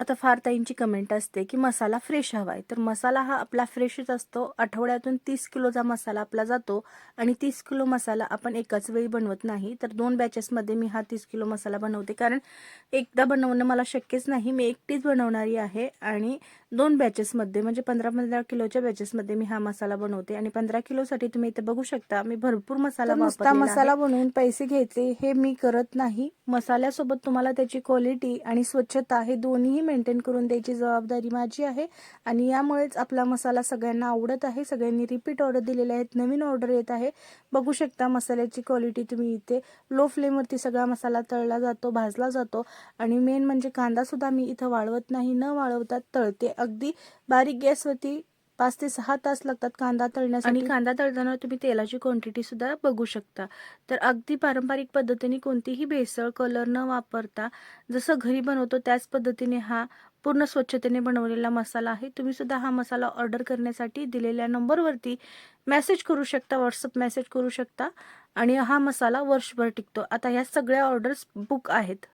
आता फार ताईंची कमेंट असते की मसाला फ्रेश हवा आहे, तर मसाला हा आपला फ्रेशच असतो. आठवड्यातून 30 किलोचा मसाला आपला जातो आणि 30 किलो मसाला आपण एकाच वेळी बनवत नाही. तर 2 बॅचेसमध्ये मी हा 30 किलो मसाला बनवते, कारण एकदा बनवणं मला शक्यच नाही. मी एकटीच बनवणारी आहे आणि 2 बॅचेसमध्ये म्हणजे 15-15 किलोच्या बॅचेसमध्ये मी हा मसाला बनवते. आणि 15 किलोसाठी तुम्ही इथे बघू शकता मी भरपूर मसाला वापरलेला आहे. मसाला बनवून पैसे घ्यायचे हे मी करत नाही. मसाल्यासोबत तुम्हाला त्याची क्वालिटी आणि स्वच्छता हे दोन्ही मेंटेन करून द्यायची जबाबदारी माझी आहे. आणि यामुळेच आपला मसाला सगळ्यांना आवडत आहे. सगळ्यांनी रिपीट ऑर्डर दिलेले आहेत, नवीन ऑर्डर येत आहे. बघू शकता मसाल्याची क्वालिटी तुम्ही इथे. लो फ्लेमवरती सगळा मसाला तळला जातो, भाजला जातो. आणि मेन म्हणजे कांदा सुद्धा मी इथं वाळवत नाही, न वाळवता तळते. अगदी बारीक गॅसवरती 5 ते 6 तास लागतात कांदा तळण्यासाठी. आणि कांदा तळताना तुम्ही तेलाची क्वांटिटी सुद्धा बघू शकता. तर अगदी पारंपरिक पद्धतीने कोणतीही भेसळ कलर न वापरता जसं घरी बनवतो त्याच पद्धतीने हा पूर्ण स्वच्छतेने बनवलेला मसाला आहे. तुम्ही सुद्धा हा मसाला ऑर्डर करण्यासाठी दिलेल्या नंबरवरती मेसेज करू शकता, व्हॉट्सअप मेसेज करू शकता. आणि हा मसाला वर्षभर टिकतो. आता ह्या सगळ्या ऑर्डर्स बुक आहेत.